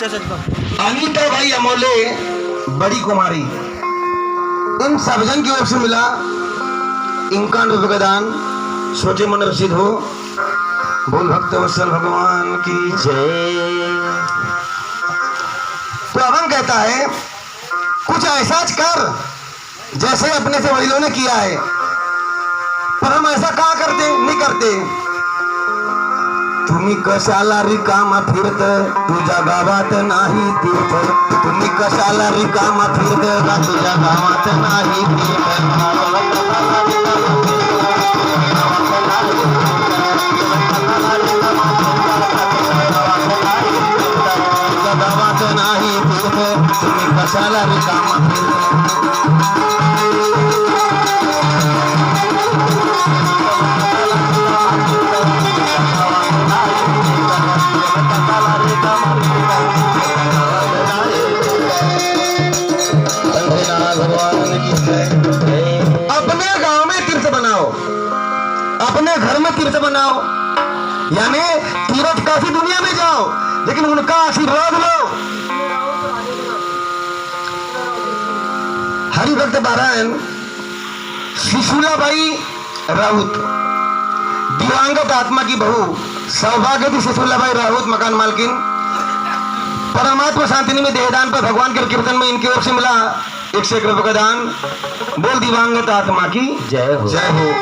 अच्छा अच्छा। अनीता भाई अमोले बड़ी कुमारी, इन सब जन की ओर से मिला 51 रुपए का दान। सोचे मन रसीद हो। बोल भक्त वत्सल भगवान की जय। तो अवन कहता है कुछ ऐसा कर जैसे अपने से वडीलों ने किया है, पर हम ऐसा कहा करते नहीं करते। तुम्ही कशाला रिकामा फिरत तुझ्या गावात नाही तीर्थ, तुम्ही कशाला रिकामा फिरत का तुझ्या गावात नाही तीर्थ, गावात नाही तीर्थ, तुम्ही कशाला रिकामा फिरत। अपने गांव में तीर्थ बनाओ, अपने घर में तीर्थ बनाओ, यानी तीर्थ काशी दुनिया में जाओ, लेकिन उनका आशीर्वाद लो। हरिभक्त पारायण शिशुलाबाई राउत, दिवंगत आत्मा की बहू सौभाग्यवती शिशुलाबाई राउत, मकान मालकिन, परमात्मा शांतिनी में देहदान पर भगवान के कीर्तन में इनकी ओर से मिला 101 रुपए का दान। बोल दिवंगत आत्मा की जय हो। जय हो।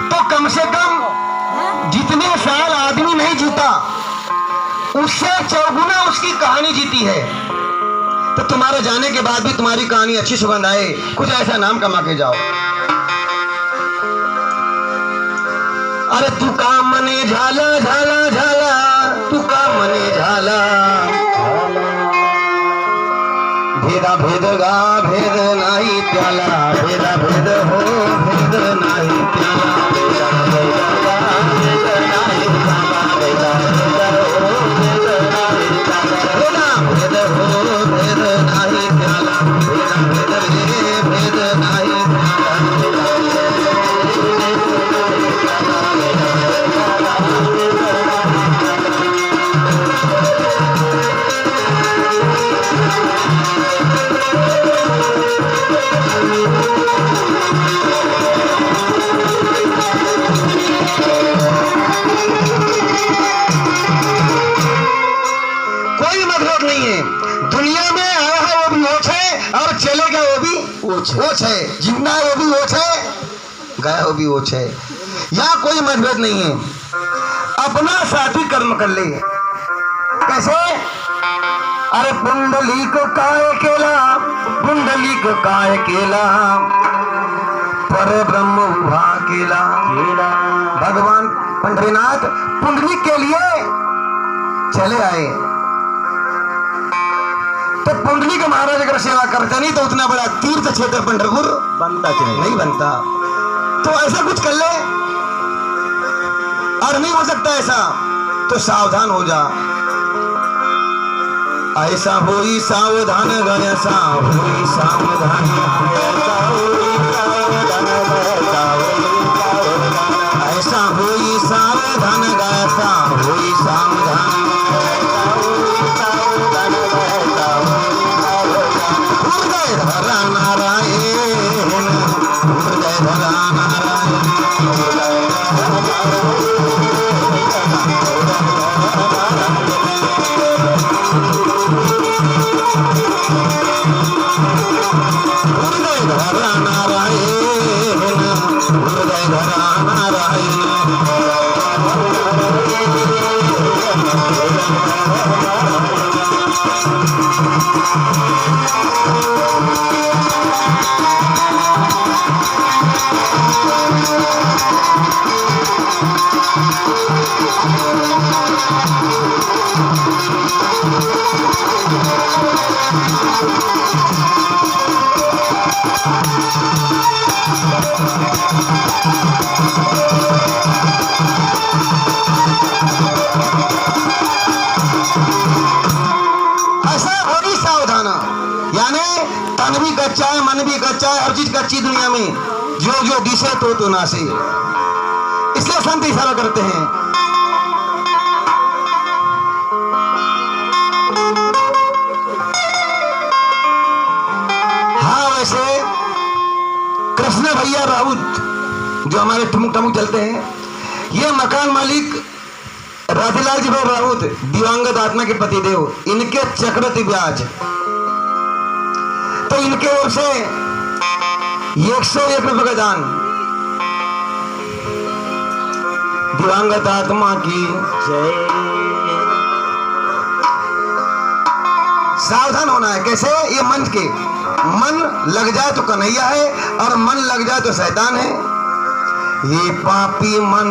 तो कम से कम जितने साल आदमी नहीं जीता उससे चौगुना उसकी कहानी जीती है। तो तुम्हारे जाने के बाद भी तुम्हारी कहानी अच्छी सुगंध आए, कुछ ऐसा नाम कमा के जाओ। अरे तू का मने झाला झाला झाला, तू का मने झाला, भेदा भेद गा भेद नाही प्याला, भेदा भेद हो भेद नाही प्याला, भेदा भेद गा भेद नाही प्याला, भेदा भेद हो भेद नाही प्याला, भेद हो भेद नाही प्याला, भेदा भेद रे भेद नाही प्याला। कोई मतलब नहीं है, दुनिया में आया है वो भी ओछ है और चलेगा वो भी ओछ है, जिंदा है वो भी ओछ है, गया वो भी ओछ है। यहाँ कोई मतभेद नहीं है। अपना साथी कर्म कर ले। कैसे? अरे पुंडलीक काय केला, पुंडलीक काय केला, पर ब्रह्म उभा केला। भगवान पंढरीनाथ पुंडलीक के लिए चले आए, तो पुंडलीक महाराज अगर सेवा करते नहीं तो उतना बड़ा तीर्थ क्षेत्र पंढरपुर बनता नहीं बनता। तो ऐसा कुछ कर ले, और नहीं हो सकता ऐसा तो सावधान हो जा। ऐसा होई सावधान गया, ऐसा होई सावधान, ऐसा होई सावधान गया, ऐसा होई सावधान, हृदय धरा नारायण, हृदय धरा नारायण, हृदय धरा नारायण, हृदय धरा नारायण। तन भी कच्चा है, मन भी कच्चा है, हर चीज कच्ची दुनिया में, जो जो दिशे तो नासे। इसलिए संत इशारा करते हैं जो हमारे टुमुक टमुक चलते हैं, ये मकान मालिक राधेलाल जी भाई राउत दिवंगत आत्मा के पतिदेव, इनके चक्रवृद्धि ब्याज, तो इनके ओर से 101 रुपए का दान। दिवंगत आत्मा की जय। सावधान होना है। कैसे? ये मन के, मन लग जाए तो कन्हैया है और मन लग जाए तो शैतान है। ये पापी मन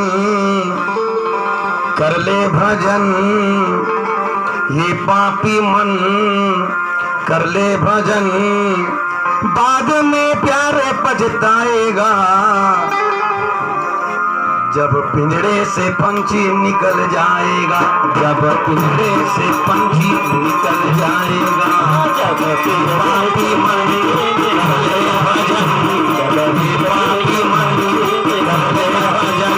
कर ले भजन, ये पापी मन कर ले भजन, बाद में प्यार पछताएगा, जब पिंजरे से पंछी निकल जाएगा, जब पिंजरे से पंछी निकल जाएगा, जब पापी मन कर ले भजन, जब पापी मन कर ले भजन,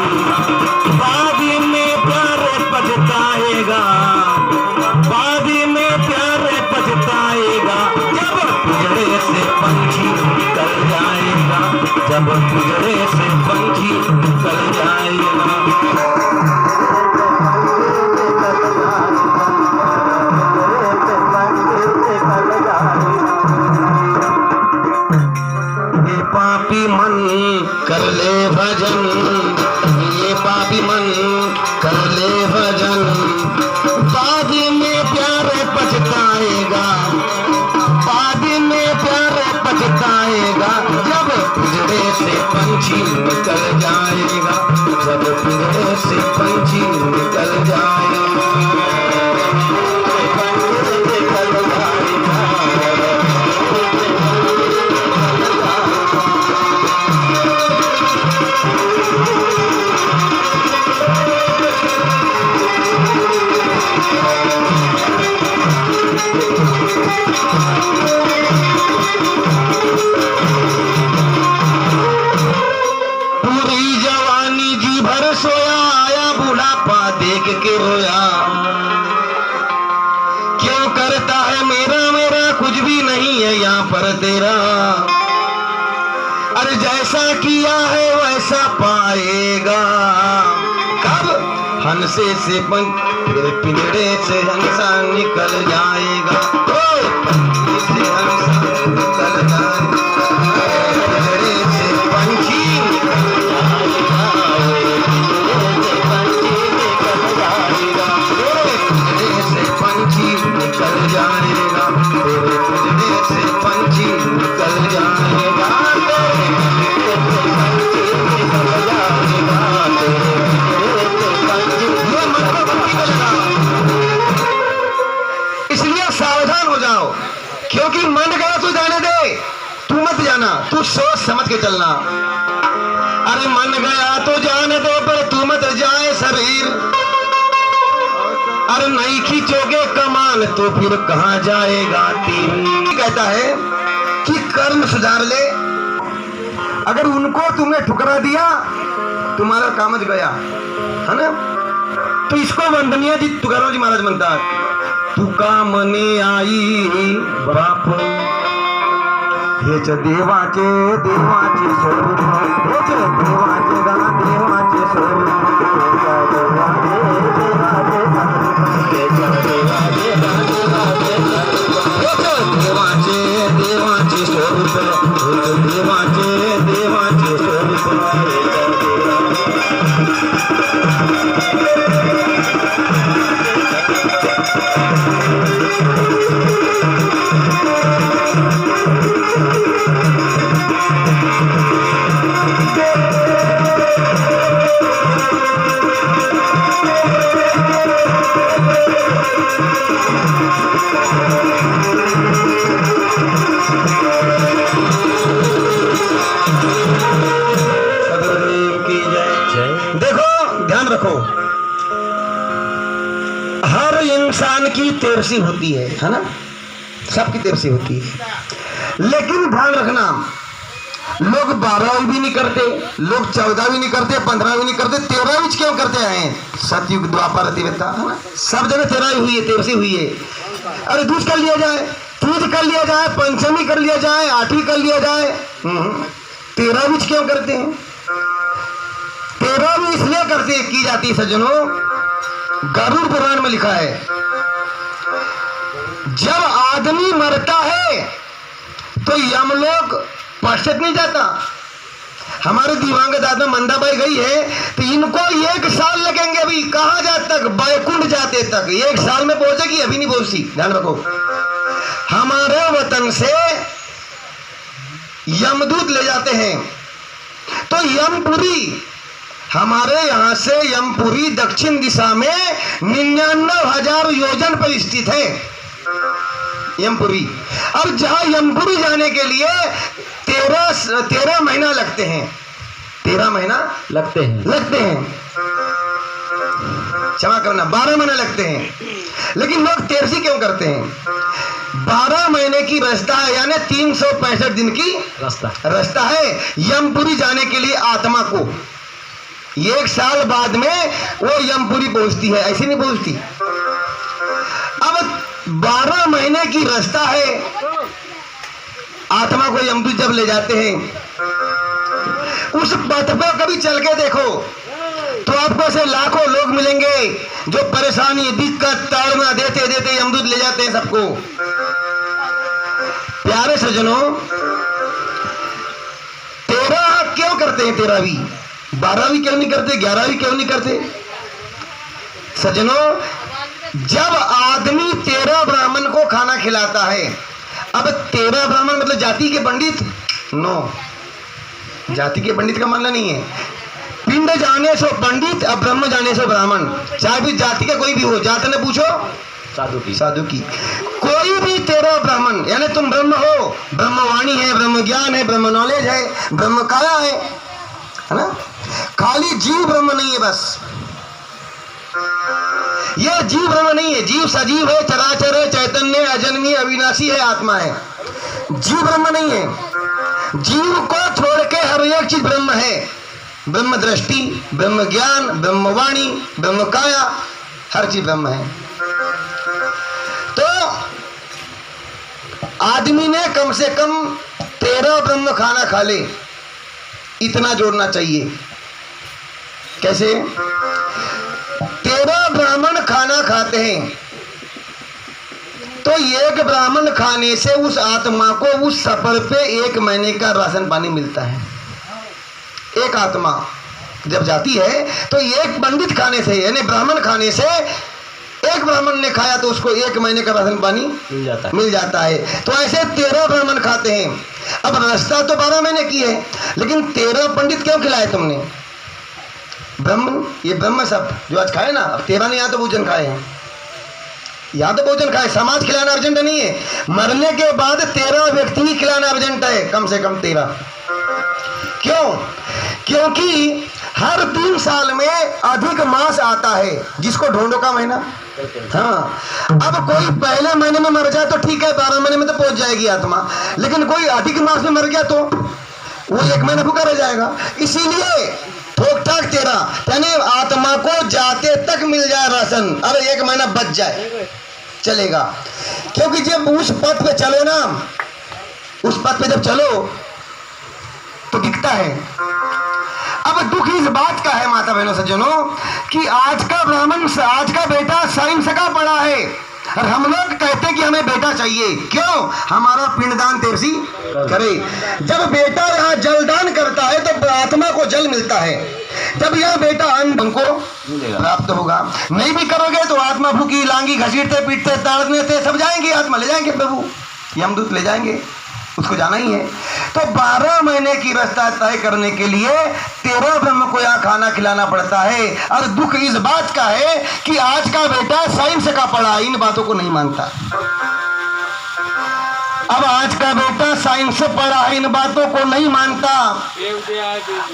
बाद में प्यार पछताएगा, बाद में प्यार पछताएगा, जब पिंजरे से पंछी निकल जाएगा, जब पिंजरे से पंछी निकल जाएगा। ये पापी मन कर ले भजन, ये पापी मन कर ले भजन, बाद में प्यार पछताएगा, बाद में प्यार पछताएगा, जब पिंजरे से पंछी निकल जाएगा, जब पिंजरे से पंछी निकल जाएगा, निकल जाएगा। के रोया, क्यों करता है मेरा मेरा, कुछ भी नहीं है यहाँ पर तेरा, अरे जैसा किया है वैसा पाएगा, कब? हंसे से पिंजरे से हंसा निकल जाएगा, पिंजरे से हंसा निकल जाएगा, पिंजरे से पंछी निकल जाएगा, पंछी निकल जाएगा, तेरे पिंजरे से पंछी निकल जाएगा, इसलिए सावधान हो जाओ, क्योंकि मन गया तो जाने दे, तू मत जाना, तू सोच समझ के चलना। अरे मन गया तो जाने दो, पर तू मत जाए शरीर, अरे नहीं खींचोगे कमान तो फिर कहां जाएगा तीर। कहता है कि कर्म सुधार ले, अगर उनको तुमने ठुकरा दिया तुम्हारा कामज गया, है ना? तो इसको वंदनीय जी तुकाराम जी महाराज म्हणतात, तुका मने आई बाप हेच देवाचे देवाचे स्वरूप, हेच देवाचे गा देवाचे स्वरूप, देवाचे देवाचे स्वरूप, देवाचे देवाचे स्वरूप, रखो। हर इंसान की तेरसी होती है ना, सबकी तेरसी होती है, लेकिन ध्यान रखना लोग 12वीं भी नहीं करते, लोग 14वीं भी नहीं करते, 15वीं भी नहीं करते, 13वीं क्यों करते हैं? सतयुग द्वापर अतिवेता है ना, सब जगह 13वीं हुई है, तेरसी हुई है। अरे दूज कर लिया जाए, तीज कर लिया जाए, पंचमी कर लिया जाए, 8वीं कर लिया जाए, 13वीं क्यों करते हैं? 13वीं इसलिए करते की जाती है सज्जनों, गरुड़ पुराण में लिखा है जब आदमी मरता है तो यमलोक पश्चात नहीं जाता। हमारे दिवंगत आत्मा मंदाबाई गई है तो इनको 1 साल लगेंगे, अभी कहाँ जाते तक, बैकुंठ जाते तक 1 साल में पहुंचेगी, अभी नहीं पहुंचती। ध्यान रखो, हमारे वतन से यमदूत ले जाते हैं तो यमपुरी, हमारे यहां से यमपुरी दक्षिण दिशा में 99,000 योजन पर स्थित है यमपुरी। अब जहां यमपुरी जाने के लिए 13 महीना लगते हैं, 13 महीना लगते हैं, क्षमा करना 12 महीने लगते हैं। लेकिन लोग 13 क्यों करते हैं? 12 महीने की रास्ता है, यानी 365 दिन की रास्ता है यमपुरी जाने के लिए आत्मा को। 1 साल बाद में वो यमपुरी पहुंचती है, ऐसी नहीं पहुंचती। अब 12 महीने की रास्ता है, आत्मा को यमदूत जब ले जाते हैं, उस पथ पर कभी चल के देखो तो आपको ऐसे लाखों लोग मिलेंगे जो परेशानी, दिक्कत, ताड़ना देते देते यमदूत ले जाते हैं सबको। प्यारे सज्जनों, 13 क्यों करते हैं? 13वीं 12वीं क्यों नहीं करते? 11वीं क्यों नहीं करते? सज्जनों, जब आदमी 13 ब्राह्मण को खाना खिलाता है, अब 13 ब्राह्मण मतलब जाति के पंडित? नो, जाति के पंडित का मानना नहीं है। पिंड जाने सो पंडित, अब ब्रह्म जाने सो ब्राह्मण। चाहे भी जाति का कोई भी हो, जात ने पूछो साधु की कोई भी 13 ब्राह्मण, यानी तुम ब्रह्म हो, ब्रह्मवाणी है, ब्रह्म ज्ञान है, ब्रह्म नॉलेज है, ब्रह्म काया है ना? खाली जीव ब्रह्म नहीं है बस, यह जीव ब्रह्म नहीं है। जीव सजीव है, चराचर है, चैतन्य, अजन्मी, अविनाशी है, आत्मा है। जीव ब्रह्म नहीं है। जीव को छोड़ के हर एक चीज ब्रह्म है। ब्रह्म दृष्टि, ब्रह्म ज्ञान, ब्रह्मवाणी, ब्रह्म काया, हर चीज ब्रह्म है। तो आदमी ने कम से कम 13 ब्रह्म खाना खा ले, इतना जोड़ना चाहिए। कैसे? 13 ब्राह्मण खाना खाते हैं तो 1 ब्राह्मण खाने से उस आत्मा को उस सफर पे 1 महीने का राशन पानी मिलता है। एक आत्मा जब जाती है तो 1 पंडित खाने से, यानी ब्राह्मण खाने से, 1 ब्राह्मण ने खाया तो उसको 1 महीने का राशन पानी मिल जाता है। तो ऐसे 13 ब्राह्मण खाते हैं। अब रास्ता तो 12 महीने की है, लेकिन 13 पंडित क्यों खिलाए तुमने? ब्रह्म, ये ब्रह्म सब जो आज खाए ना, अब 13 ने यहाँ तो भोजन खाए हैं, यहाँ तो भोजन खाए। समाज खिलाना अर्जेंट नहीं है, मरने के बाद 13 व्यक्ति ही खिलाना अर्जेंट है, कम से कम 13। क्यों? क्योंकि हर 3 साल में अधिक मास आता है, जिसको ढूंढो का महीना। हाँ, अब कोई पहले महीने में मर जाए तो ठीक है, 12 महीने में तो पहुंच जाएगी आत्मा, लेकिन कोई अधिक मास में मर गया तो वो 1 महीना भूखा रह जाएगा। इसीलिए ठोक ठाक 13, यानी आत्मा को जाते तक मिल जाए राशन, अब 1 महीना बच जाए चलेगा। क्योंकि जब उस पथ पे चलो ना, उस पथ पे जब चलो तो दिखता है। अब दुख इस बात का है माता बहनों सज्जनों कि आज का ब्राह्मण, आज का बेटा साइंस का पढ़ा है और हम लोग कहते हैं कि हमें बेटा चाहिए। क्यों? हमारा पिंडदान तेरसी करे। जब बेटा यहाँ जलदान करता है तो आत्मा को जल मिलता है। जब यह बेटा अन्न उनको प्राप्त होगा। नहीं भी करोगे तो आत्मा भूखी, लांगी, घसीटते पीटते ताड़ने से सब जाएंगे, आत्मा ले जाएंगे, प्रभु यमदूत ले जाएंगे, उसको जाना ही है। तो 12 महीने की रास्ता तय करने के लिए 13 ब्रह्म को यहाँ खाना खिलाना पड़ता है। और दुख इस बात का है कि आज का बेटा साइंस का पढ़ा, इन बातों को नहीं मानता। अब आज का बेटा साइंस से पढ़ा है, इन बातों को नहीं मानता,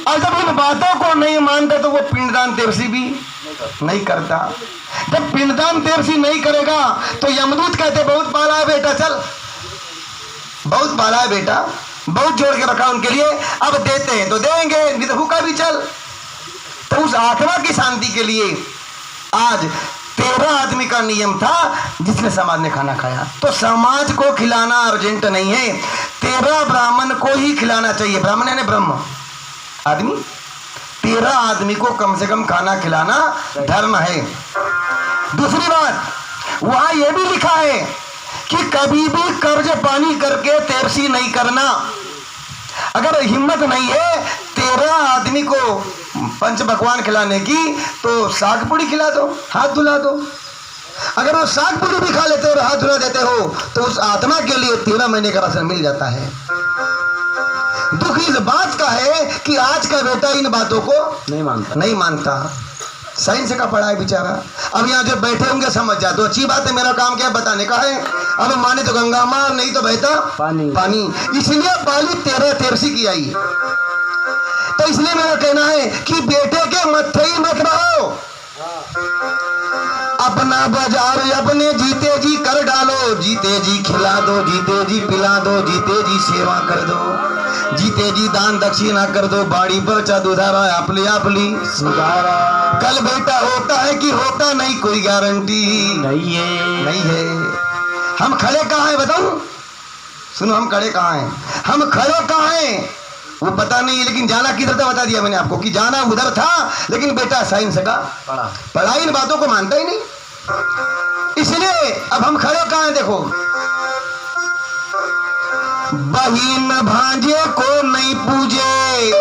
और जब इन बातों को नहीं मानता तो वो पिंडदान तेरसी भी नहीं करता। जब पिंडदान तेरसी नहीं करेगा तो यमदूत कहते बहुत पाला है बेटा, चल बहुत पाला है बेटा, बहुत जोड़ के रखा उनके लिए, अब देते हैं तो देंगे, नहीं तो भूखा भी चल। तो उस आत्मा की शांति के लिए आज 13 आदमी का नियम था जिसने समाज ने खाना खाया। तो समाज को खिलाना अर्जेंट नहीं है, 13 ब्राह्मण को ही खिलाना चाहिए। ब्राह्मण यानी ब्रह्म आदमी, 13 आदमी को कम से कम खाना खिलाना धर्म है। दूसरी बात, वहां यह भी लिखा है कि कभी भी कर्ज पानी करके तेरसी नहीं करना। अगर हिम्मत नहीं है 13 आदमी को पंच पकवान खिलाने की तो साग पूड़ी खिला दो, हाथ धुला दो। अगर वो साग पूड़ी भी खा लेते हो और हाथ धुला देते हो तो उस आत्मा के लिए 13 महीने का राशन मिल जाता है। दुख इस बात का है कि आज का बेटा इन बातों को नहीं मानता। साइंस का पढ़ा है बेचारा। अब यहाँ जो बैठे होंगे समझ जाते, तो अच्छी बात है, मेरा काम क्या बताने का है। अब माने तो गंगा मार, नहीं तो बहता पानी। इसलिए बाली 13 तेरसी की आई। तो इसलिए मेरा कहना है कि बेटे के मत्थे ही मत रहो, अपना बाजार अपने जीते जी कर डालो। जीते जी खिला दो, जीते जी पिला दो, जीते जी सेवा कर दो, जीते जी दान दक्षिणा कर दो, बाड़ी पर चादुधारा आपली आपली सुधारा। कल बेटा होता है कि होता नहीं, कोई गारंटी नहीं है। हम खड़े कहाँ हैं बताऊं? सुनो, हम खड़े कहाँ हैं? हम खड़े कहाँ हैं वो पता नहीं, लेकिन जाना किधर था बता दिया मैंने आपको कि जाना उधर था। लेकिन बेटा साइंस का पढ़ा इन बातों को मानता ही नहीं। इसलिए अब हम खड़े कहाँ हैं देखो। बहिन भांजे को नहीं पूजे,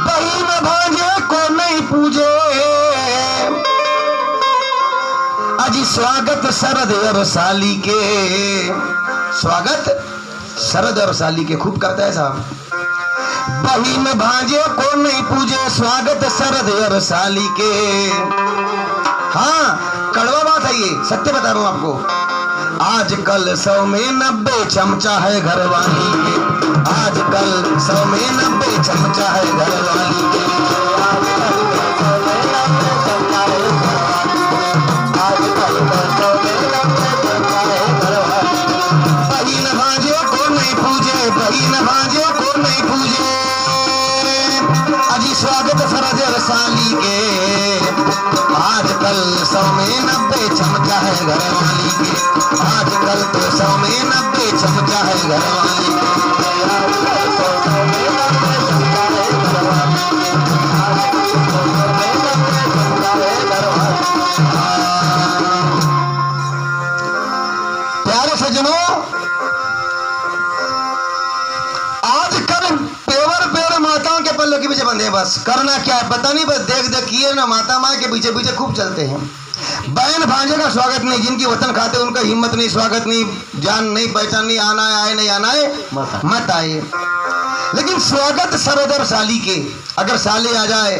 बहिन भांजे को नहीं पूजे, अजी स्वागत शरद और साली के। स्वागत शरद और साली के खूब करता है साहब। बहिन भांजे को नहीं पूजे, स्वागत शरद और साली के। हाँ, कड़वा बात है ये, सत्य बता रहा हूं आपको। आजकल 100 में 90 चमचा है घरवाली के। आजकल 100 में 90 चमचा है घरवाली के। बहिन भांजे को नहीं पूजे, बहिन भांजे को नहीं पूजे, अजी स्वागत शरद और साली के। आजकल 100 में 90 चमचा है घरवाली के। आजकल तो 100 में 90 चमचा है घरवाली के। प्यारे सज्जनों, आजकल पेवर पेड़ माताओं के पल्लों के पीछे बंधे हैं। बस करना क्या है पता नहीं, बस देख देख किए ना, माता माँ के पीछे पीछे खूब चलते हैं। बहन भांजे का स्वागत नहीं, जिनकी वतन खाते उनका हिम्मत नहीं, स्वागत नहीं, जान नहीं, पहचान नहीं, आना है आए नहीं आना है मत आए। लेकिन स्वागत शरद और साली के। अगर साली आ जाए,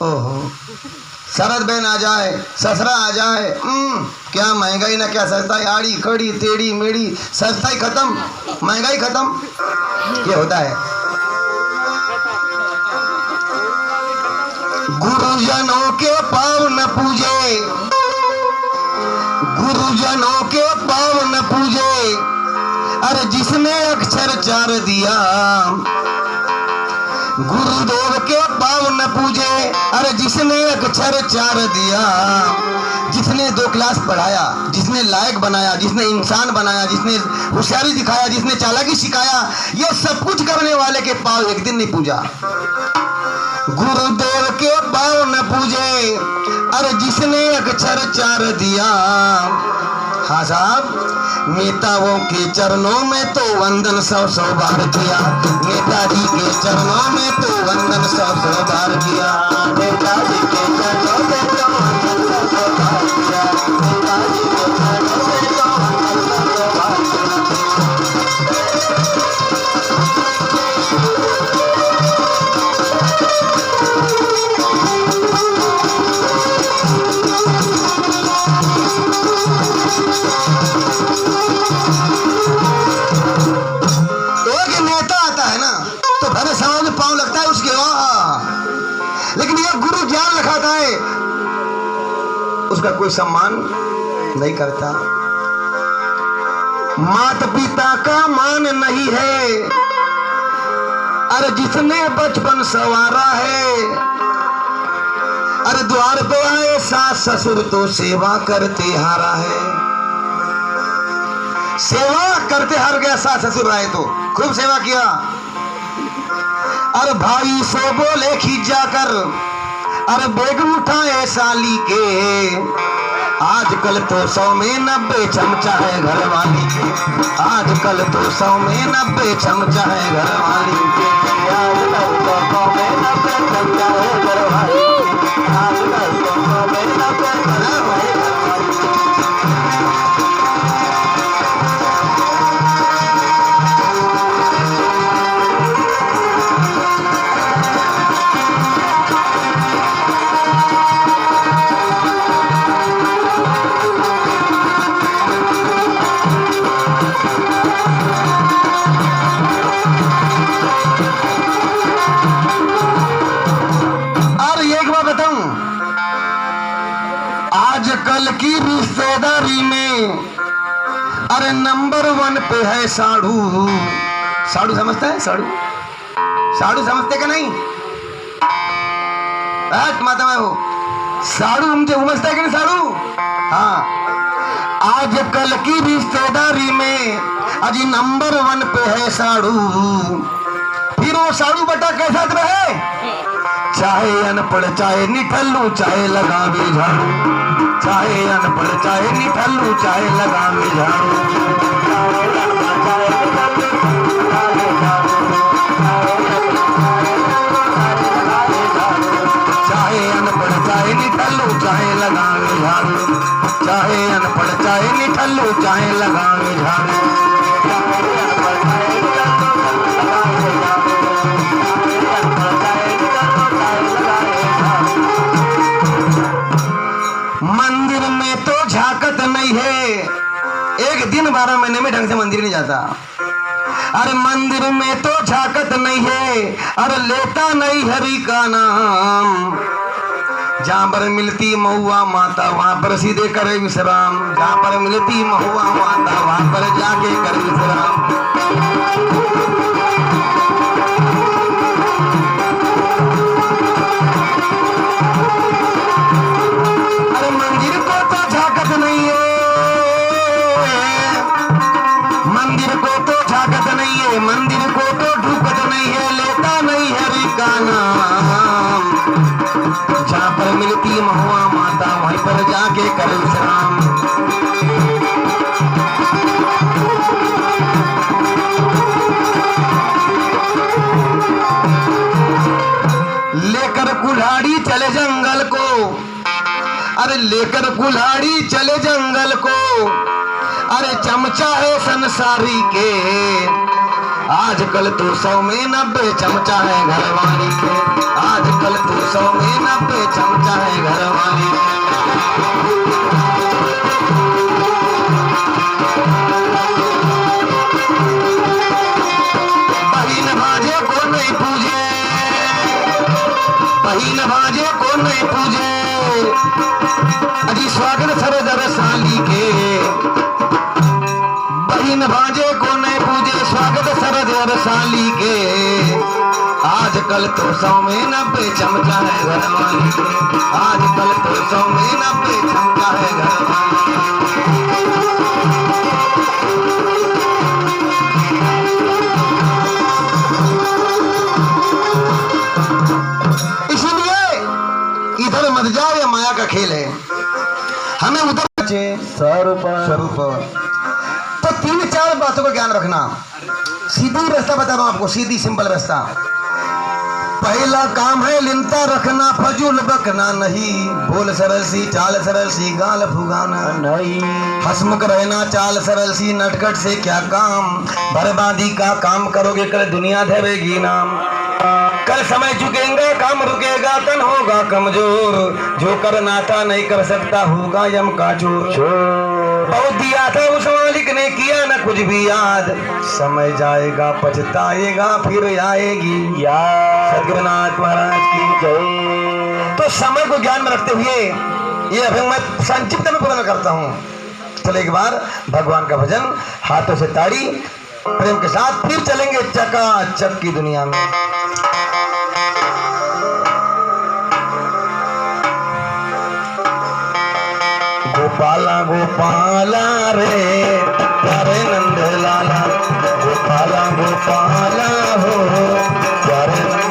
ओहो, शरद बहन आ जाए, ससरा आ जाए, क्या महंगाई ना क्या सस्ताई, आड़ी खड़ी टेढ़ी मेढ़ी, सस्ताई खत्म, महंगाई खत्म। ये होता है। गुरुजनों के पाव न पूजे, गुरुजनों के पाव न पूजे, अरे जिसने अक्षर 4 दिया। गुरुदेव के पाव न पूजे, अरे जिसने अक्षर 4 दिया। जिसने 2 क्लास पढ़ाया, जिसने लायक बनाया, जिसने इंसान बनाया, जिसने होशियारी दिखाया, जिसने चालाकी सिखाया, ये सब कुछ करने वाले के पाव एक दिन नहीं पूजा। गुरुदेव के पाव न पूजे, अरे जिसने अक्षर 4 दिया। हाँ साहब, नेताओं के चरणों में तो वंदन 100 बार किया। नेताजी के चरणों में तो वंदन 100 बार किया। नेताजी के चरणों में तो वंदन 100 बार किया। नेताजी के चरणों में तो वंदन 100 बार किया। एक नेता आता है ना तो भरे समाज में पांव लगता है उसके, लेकिन ये गुरु ज्ञान रखाता है, उसका कोई सम्मान नहीं करता। माता पिता का मान नहीं है, अरे जिसने बचपन संवारा है। अरे द्वार पे आए सास ससुर तो सेवा करते हारा है। सेवा करते हार गया, सास ससुर आए तो खूब सेवा किया, अरे भाई सो बोले खिजा कर, अरे बेग उठाए साली के, आजकल तो 100 में 90 चमचा है घर वाली के, आजकल तो 100 में 90 चमचा है घर वाली के, आजकल तो 100 में 90 चमचा है घर वाली के, आजकल तो 100 में 90 चमचा है घर वाली के। आजकल की रिश्तेदारी में अरे नंबर 1 पे है साड़ू। साड़ू समझता है? साड़ू साड़ू समझते का नहीं? माता मैं हो साड़ू मुझे समझता है कि नहीं? साड़ू हाँ। आजकल की रिश्तेदारी में अजी नंबर 1 पे है साड़ू। फिर वो साड़ू बटा कैसा रहे, चाहे अनपढ़ चाहे निठल्लू चाहे लगावे झाड़ू, चाहे अनपढ़ चाहे निठल्लू चाहे लगावे झाड़ू, चाहे अनपढ़ चाहे निठल्लू चाहे लगावे झाड़ू, चाहे अनपढ़ चाहे निठल्लू चाहे लगावे झाड़ू। मंदिर में तो झाकत नहीं है, एक दिन 12 महीने में ढंग से मंदिर नहीं जाता। अरे मंदिर में तो झाकत नहीं है, अरे लेता नहीं हरि का नाम। जहाँ पर मिलती महुआ माता वहां पर सीधे करे विश्राम, जहाँ पर मिलती महुआ माता वहां पर जाके करे विश्राम। अरे मंदिर को तो झाकत नहीं है, मंदिर को तो झाकत नहीं है, मंदिर को तो ढूकत नहीं है, लेता नहीं हरि का नाम। जहाँ पर मिलती महुआ माता वहीं पर जाके कर विश्राम। लेकर कुल्हाड़ी चले जंगल को, अरे लेकर कुल्हाड़ी चले जंगल को, अरे चमचा है संसारी के, आजकल तो 100 में 90 चमचा है घर वाली के, आजकल तो 100 में 90 चमचा है घर वाली के। बहिन भाजे को नहीं पूजे, बहिन भाजे को नहीं पूजे, अजी स्वागत सरदर साली के, बहिन भाजे को नहीं पूजे स्वागत सरदर साली के, आजकल तो 100 में 90 चमचा है घर वाली के, आजकल तो 100 में 90 चमचा है घर वाली के। इसलिए इधर मत जाओ, ये माया का खेल है, हमें उधर स्वरूप। तो 3-4 बातों का ज्ञान रखना। सीधी रास्ता बता रहा हूं आपको, सीधी सिंपल रास्ता। पहला काम है लिनता रखना, फजूल बकना नहीं, बोल सरल सी चाल सरल सी गाल फुगाना नहीं, हंसमुख रहना चाल सरल सी, नटखट से क्या काम, बर्बादी का काम करोगे कल दुनिया धरेगी नाम। कल समय झुकेगा काम रुकेगा तन होगा कमजोर, जो करना था नहीं कर सकता होगा यम का चोर। बहुत दिया था उस मालिक ने किया न कुछ भी याद, समय जाएगा पछताएगा फिर आएगी याद। सदगुरुनाथ महाराज की जय। तो समय को ध्यान में रखते हुए ये अभी मैं संक्षिप्त में पूर्ण करता हूँ। चलो एक बार भगवान का भजन, हाथों से ताड़ी प्रेम के साथ, फिर चलेंगे चकाचक की दुनिया में। गोपाला गोपाला रे प्यारे नंद लाला, गोपाला गोपाला हो प्यारे नंद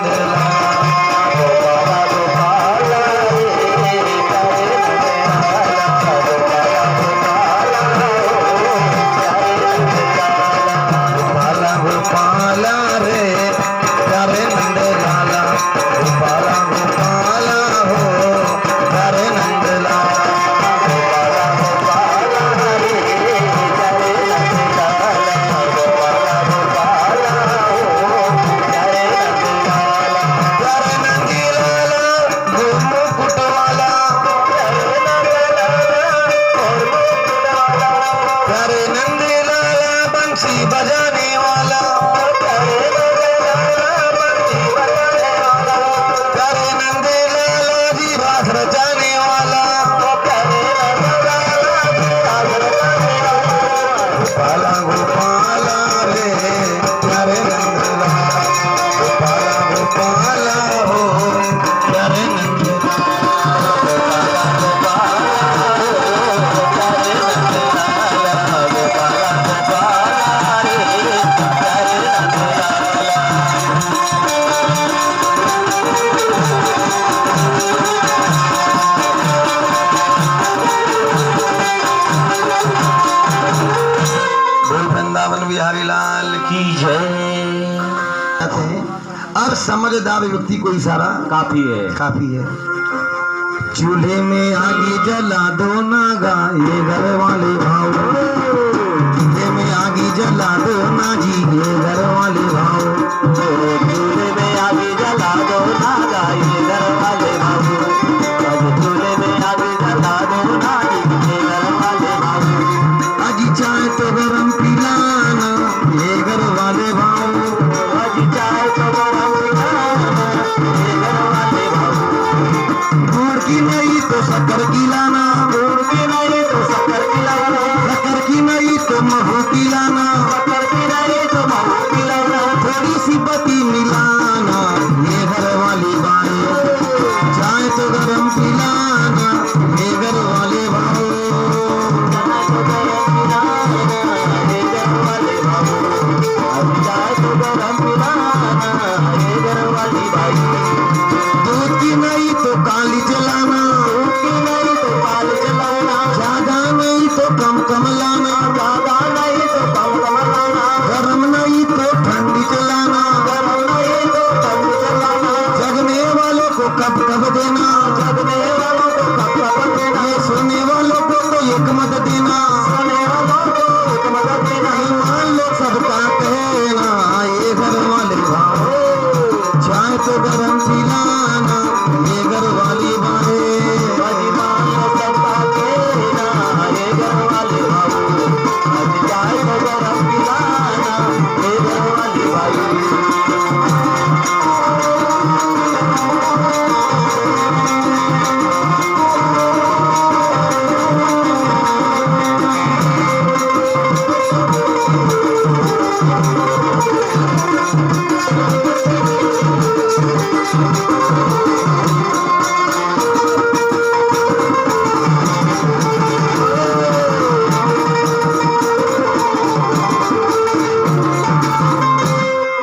समझदार व्यक्ति को इशारा काफी है। काफी है। चूल्हे में आगे जला दो ना गाये घर वाले भाव, चूल्हे में आगे जला दो ना जी ये घर वाले भाव, चूल्हे में आगे जला दो ना गाये घर वाले भाव, चूल्हे में आगे जला दो ना जी ये घर वाले भाव, आज चाय तो गरम पिलाना ये घर वाले भाव, आज चाय तो गरम पिलाना ये घर वाले भाव, गुड़ की नहीं तो शक्कर गिलाना, गुड़ की नहीं तो शक्कर खिलाना, शक्कर की नहीं तो महू पिलाना, शक्कर की नहीं तो महू पिलाना, थोड़ी सी बत्ती मिलाना ये घर वाली बाएं, चाय तो गरम पिलाना ये घर वाले भाव, चाय तो गरम पिलाना ये घर वाले भाव, आज चाय तो गरम पिलाना ये घर वाली भाई, दूध की नहीं तो काली जलाना, दूध की नहीं तो काल जलाना, ज्यादा नहीं तो कम कम लाना, ज्यादा नहीं तो कम कम लाना, गरम नहीं तो ठंडी जलाना, गरम नहीं तो ठंड जलाना, जगने वालों को कब कब देना, जगने वालों को कब कब देना, ये सोने वालों को तो एक मत देना, सोने वालों को एक मदद देना, ईमान लो सबका कहना ये घर वाले भाव, चाय तो गरम पिलाना ये घर वाली बाएं, अभिमान सबका कहना ये घर वाले भाव, आज चाय तो गरम पिलाना ये घर वाली भाई,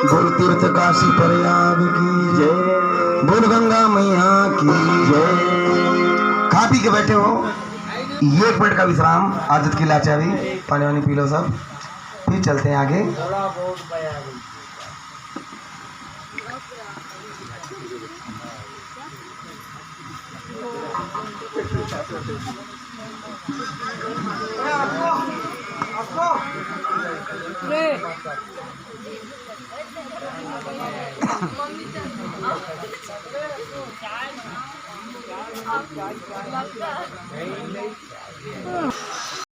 बोल तीर्थ काशी प्रयाग की जय, बोल गंगा मैया की जय। खा पी के बैठे हो, ये 1 मिनट का विश्राम, आदत की लाचारी, पानी वानी पी लो सब, फिर चलते हैं आगे।